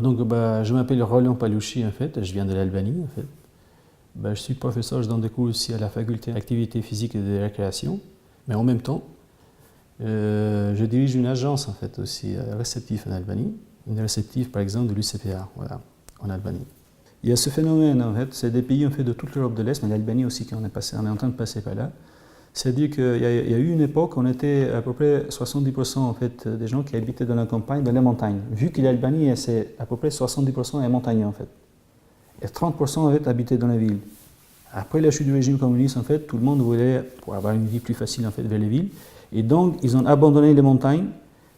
Je m'appelle Roland Palouchi, en fait, je viens de l'Albanie, en fait. Je suis professeur, je donne des cours aussi à la faculté d'activité physique et de récréation, mais en même temps, je dirige une agence, en fait, aussi réceptive en Albanie, une réceptive, par exemple, de l'UCPA, voilà, en Albanie. Il y a ce phénomène, en fait, c'est des pays, en fait, de toute l'Europe de l'Est, mais l'Albanie aussi, on est en train de passer par là. C'est-à-dire qu'il y a eu une époque où on était à peu près 70% en fait, des gens qui habitaient dans la campagne, dans les montagnes. Vu que l'Albanie, c'est à peu près 70% est montagneux en fait. Et 30% en fait, habitaient dans la ville. Après la chute du régime communiste, en fait, tout le monde voulait, pour avoir une vie plus facile en fait, vers les villes. Et donc, ils ont abandonné les montagnes,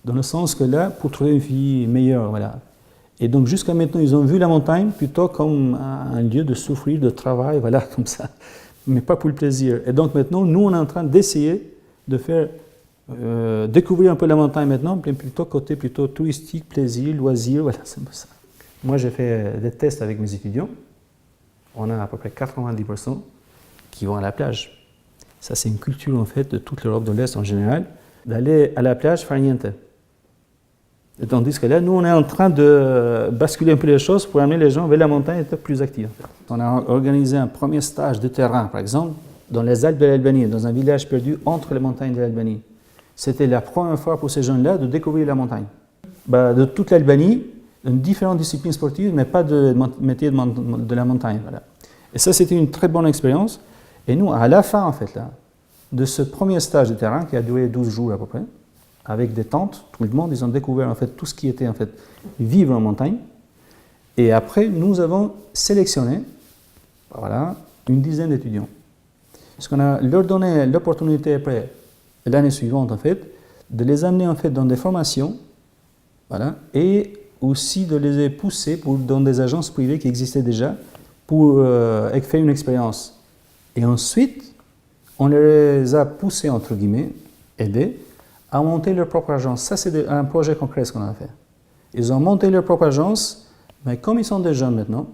dans le sens que là, pour trouver une vie meilleure, voilà. Et donc, jusqu'à maintenant, ils ont vu la montagne plutôt comme un lieu de souffrir, de travail, voilà, comme ça. Mais pas pour le plaisir. Et donc maintenant, nous, on est en train d'essayer de faire découvrir un peu la montagne maintenant, plutôt côté plutôt touristique, plaisir, loisir, voilà, c'est un peu ça. Moi, j'ai fait des tests avec mes étudiants. On a à peu près 90% qui vont à la plage. Ça, c'est une culture, en fait, de toute l'Europe de l'Est en général, d'aller à la plage faire niente. Et tandis que là, nous, on est en train de basculer un peu les choses pour amener les gens vers la montagne et être plus actifs. On a organisé un premier stage de terrain, par exemple, dans les Alpes de l'Albanie, dans un village perdu entre les montagnes de l'Albanie. C'était la première fois pour ces jeunes-là de découvrir la montagne. De toute l'Albanie, différentes disciplines sportives, mais pas de métier de la montagne. Voilà. Et ça, c'était une très bonne expérience. Et nous, à la fin, en fait, là, de ce premier stage de terrain, qui a duré 12 jours à peu près, avec des tentes, tout le monde, ils ont découvert en fait tout ce qui était en fait vivre en montagne. Et après, nous avons sélectionné, voilà, une dizaine d'étudiants. Parce qu'on a leur donné l'opportunité après, l'année suivante en fait, de les amener en fait dans des formations, voilà, et aussi de les pousser dans des agences privées qui existaient déjà pour faire une expérience. Et ensuite, on les a poussés entre guillemets, aidés, à monter leur propre agence. Ça, c'est un projet concret ce qu'on a fait. Ils ont monté leur propre agence, mais comme ils sont des jeunes maintenant,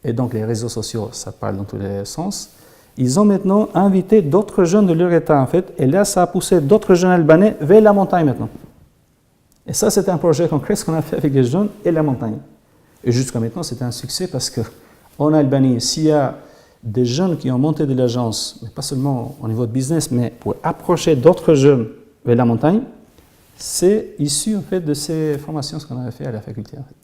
et donc les réseaux sociaux, ça parle dans tous les sens, ils ont maintenant invité d'autres jeunes de leur état, en fait, et là, ça a poussé d'autres jeunes albanais vers la montagne maintenant. Et ça, c'est un projet concret ce qu'on a fait avec les jeunes et la montagne. Et jusqu'à maintenant, c'est un succès parce qu'en Albanie, s'il y a des jeunes qui ont monté de l'agence, mais pas seulement au niveau de business, mais pour approcher d'autres jeunes vers la montagne, c'est issu en fait de ces formations qu'on avait fait à la faculté. En fait.